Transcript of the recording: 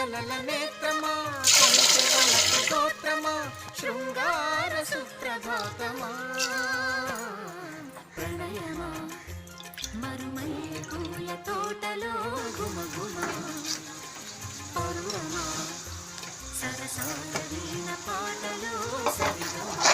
కలల నేత్రమా కొంచెవలకు గోత్రమా శృంగార సుప్రభాతమా ప్రణయమా మరుమల్లె పూల తోటలో గుమగుమ పరువమా సరసాల వీణ పాటలో సరిగమా